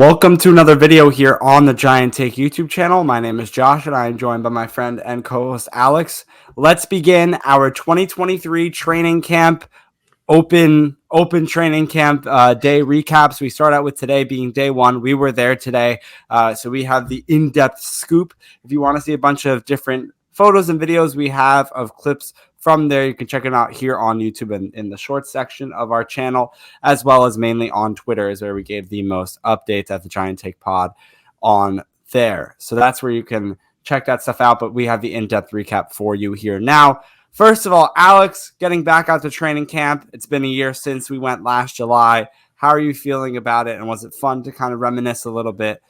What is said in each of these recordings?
Welcome to another video here on the Giant Take YouTube channel. My name is Josh and I am joined by my friend and co-host Alex. Let's begin our 2023 training camp open training camp day recaps. We start out with today being day one. We were there today, so we have the in-depth scoop. If you want to see a bunch of different photos and videos we have of clips from there, you can check it out here on YouTube and in the shorts section of our channel, as well as mainly on Twitter is where we gave the most updates at the Giant Take Pod on there. So that's where you can check that stuff out, but we have the in-depth recap for you here now. First of all, Alex, getting back out to training camp. It's been a year since we went last July. How are you feeling about it? And was it fun to kind of reminisce a little bit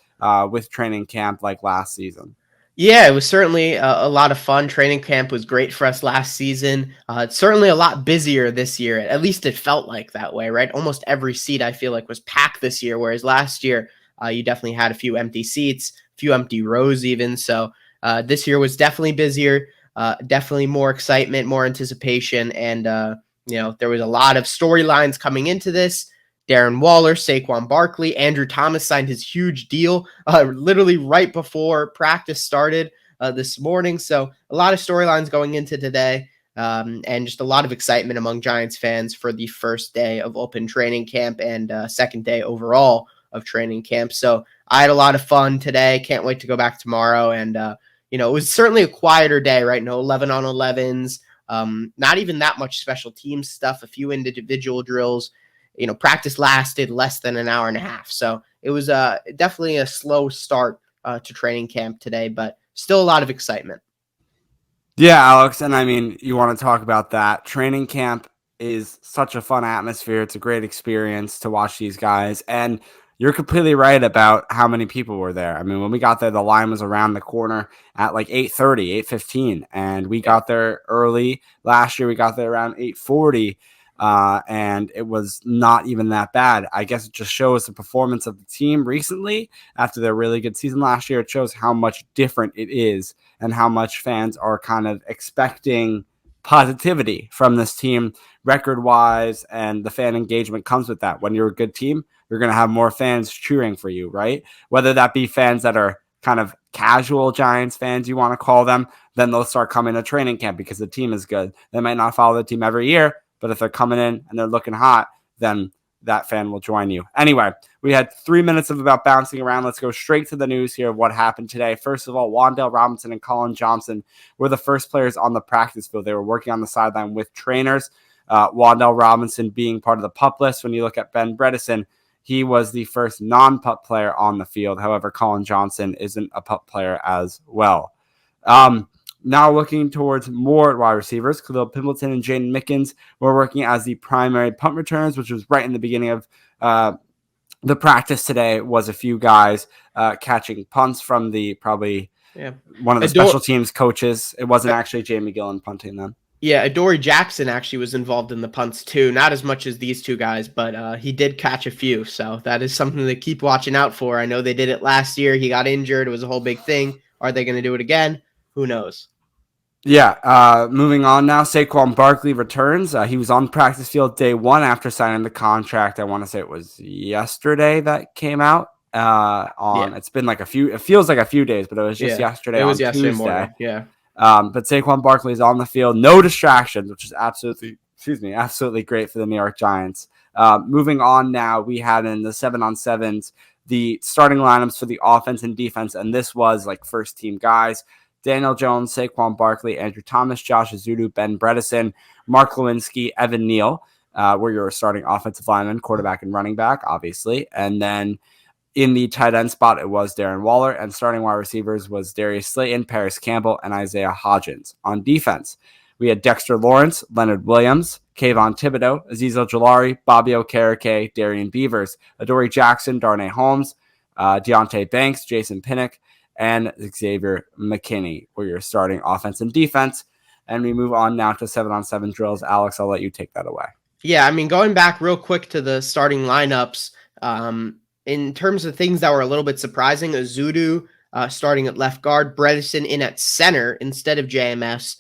with training camp like last season? Yeah, it was certainly a lot of fun. Training camp was great for us last season. It's certainly a lot busier this year. At least it felt like that way, right? Almost every seat I feel like was packed this year, whereas last year you definitely had a few empty seats, a few empty rows even. So this year was definitely busier, definitely more excitement, more anticipation, and there was a lot of storylines coming into this. Darren Waller, Saquon Barkley, Andrew Thomas signed his huge deal literally right before practice started this morning. So a lot of storylines going into today and just a lot of excitement among Giants fans for the first day of open training camp and second day overall of training camp. So I had a lot of fun today. Can't wait to go back tomorrow. And, it was certainly a quieter day, right? No 11 on 11s, not even that much special team stuff, a few individual drills. Practice lasted less than an hour and a half. So it was definitely a slow start to training camp today, but still a lot of excitement. Yeah, Alex. And I mean, you want to talk about that. Training camp is such a fun atmosphere. It's a great experience to watch these guys. And you're completely right about how many people were there. I mean, when we got there, the line was around the corner at like 8:30, 8:15. And we got there early. Last year, we got there around 8:40. And it was not even that bad. I guess it just shows the performance of the team recently after their really good season last year. It shows how much different it is and how much fans are kind of expecting positivity from this team record wise, and the fan engagement comes with that. When you're a good team, you're going to have more fans cheering for you, right? Whether that be fans that are kind of casual Giants fans, you want to call them, then they'll start coming to training camp because the team is good. They might not follow the team every year, but if they're coming in and they're looking hot, then that fan will join you. Anyway, we had 3 minutes of about bouncing around. Let's go straight to the news here of what happened today. First of all, Wan'Dale Robinson and Colin Johnson were the first players on the practice field. They were working on the sideline with trainers. Wan'Dale Robinson being part of the PUP list. When you look at Ben Bredeson, he was the first non-PUP player on the field. However, Colin Johnson isn't a PUP player as well. Now looking towards more wide receivers, Khalil Pimpleton and Jaden Mickens were working as the primary punt returns, which was right in the beginning of the practice today. Was a few guys catching punts from the one of the special teams coaches. It wasn't actually Jamie Gillen punting them. Yeah, Adoree Jackson actually was involved in the punts too. Not as much as these two guys, but he did catch a few. So that is something to keep watching out for. I know they did it last year. He got injured. It was a whole big thing. Are they going to do it again? Who knows? Yeah, moving on now. Saquon Barkley returns. He was on practice field day one after signing the contract. I want to say it was yesterday that came out. It's been like it feels like a few days, but it was just yesterday. It was yesterday Tuesday. Morning. Yeah. But Saquon Barkley is on the field, no distractions, which is absolutely great for the New York Giants. Moving on now, we had in the 7-on-7s the starting lineups for the offense and defense, and this was like first team guys. Daniel Jones, Saquon Barkley, Andrew Thomas, Josh Ezeudu, Ben Bredeson, Mark Lewinsky, Evan Neal were your starting offensive linemen, quarterback and running back, obviously. And then in the tight end spot, it was Darren Waller, and starting wide receivers was Darius Slayton, Paris Campbell, and Isaiah Hodgins. On defense, we had Dexter Lawrence, Leonard Williams, Kayvon Thibodeau, Azeez Ojulari, Bobby Okereke, Darian Beavers, Adoree Jackson, Darnay Holmes, Deontay Banks, Jason Pinnock, and Xavier McKinney were your starting offense and defense. And we move on now to 7-on-7 drills. Alex, I'll let you take that away. Yeah, I mean, going back real quick to the starting lineups, in terms of things that were a little bit surprising, Ezeudu starting at left guard, Bredeson in at center instead of JMS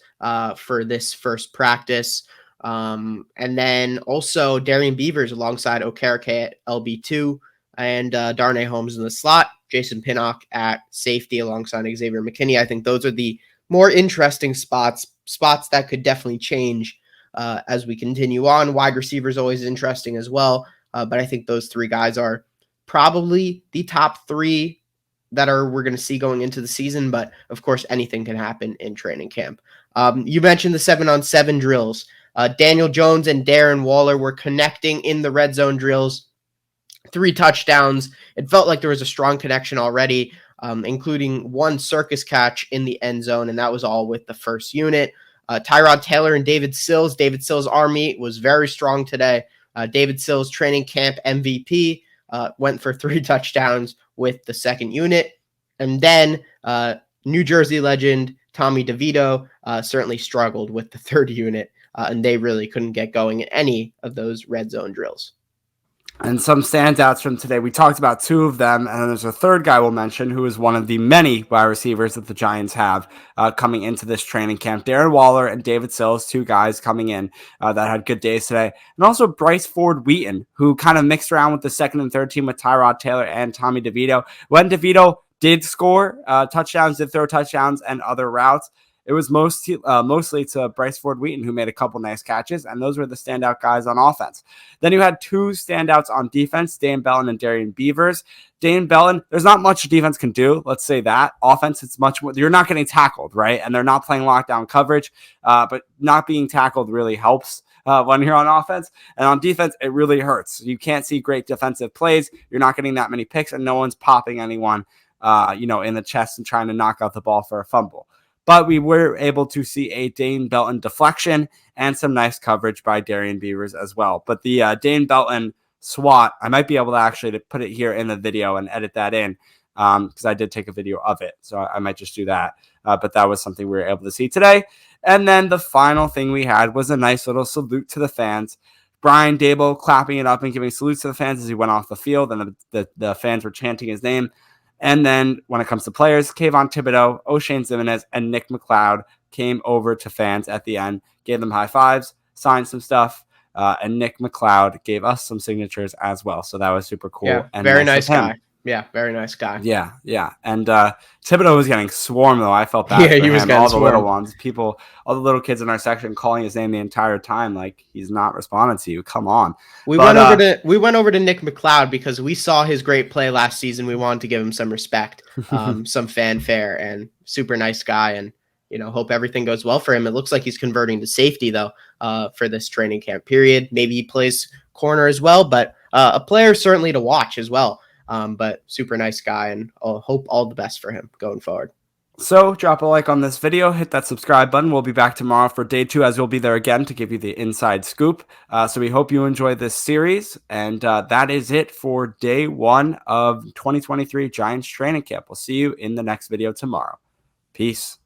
for this first practice. And then also Darian Beavers alongside Okereke at LB2. and Darnay Holmes in the slot, Jason Pinnock at safety alongside Xavier McKinney. I think those are the more interesting spots that could definitely change as we continue on. Wide receiver is always interesting as well, but I think those three guys are probably the top three that we're going to see going into the season. But of course, anything can happen in training camp. You mentioned the 7-on-7 drills. Daniel Jones and Darren Waller were connecting in the red zone drills. 3 touchdowns. It felt like there was a strong connection already, including one circus catch in the end zone, and that was all with the first unit. Tyrod Taylor and David Sills. David Sills' army was very strong today. David Sills, training camp MVP, went for 3 touchdowns with the second unit. And then New Jersey legend Tommy DeVito certainly struggled with the third unit, and they really couldn't get going in any of those red zone drills. And some standouts from today. We talked about 2 of them, and then there's a third guy we'll mention who is one of the many wide receivers that the Giants have coming into this training camp. Darren Waller and David Sills, 2 guys coming in that had good days today. And also Bryce Ford Wheaton, who kind of mixed around with the second and third team with Tyrod Taylor and Tommy DeVito. When DeVito did score touchdowns, did throw touchdowns and other routes, it was mostly to Bryce Ford Wheaton, who made a couple nice catches, and those were the standout guys on offense. Then you had 2 standouts on defense, Dane Belton and Darian Beavers. Dane Belton, there's not much defense can do, let's say that. Offense, it's much more, you're not getting tackled, right? And they're not playing lockdown coverage, but not being tackled really helps when you're on offense. And on defense, it really hurts. You can't see great defensive plays. You're not getting that many picks, and no one's popping anyone in the chest and trying to knock out the ball for a fumble. But we were able to see a Dane Belton deflection and some nice coverage by Darian Beavers as well. But the Dane Belton swat, I might be able to actually put it here in the video and edit that in because I did take a video of it. So I might just do that. But that was something we were able to see today. And then the final thing we had was a nice little salute to the fans. Brian Daboll clapping it up and giving salutes to the fans as he went off the field, and the fans were chanting his name. And then when it comes to players, Kayvon Thibodeau, O'Shane Ximines, and Nick McLeod came over to fans at the end, gave them high fives, signed some stuff, and Nick McLeod gave us some signatures as well. So that was super cool. Yeah, and very nice guy. Yeah, very nice guy. Yeah. And Thibodeau was getting swarmed, though. I felt bad for he was him. getting All the swarmed. little ones, all the little kids in our section calling his name the entire time, like he's not responding to you. Come on. We went over to Nick McLeod because we saw his great play last season. We wanted to give him some respect, some fanfare, and super nice guy. And hope everything goes well for him. It looks like he's converting to safety though for this training camp period. Maybe he plays corner as well, but a player certainly to watch as well. But super nice guy, and I'll hope all the best for him going forward. So drop a like on this video, hit that subscribe button. We'll be back tomorrow for day 2, as we'll be there again to give you the inside scoop. So we hope you enjoy this series. And that is it for day 1 of 2023 Giants training camp. We'll see you in the next video tomorrow. Peace.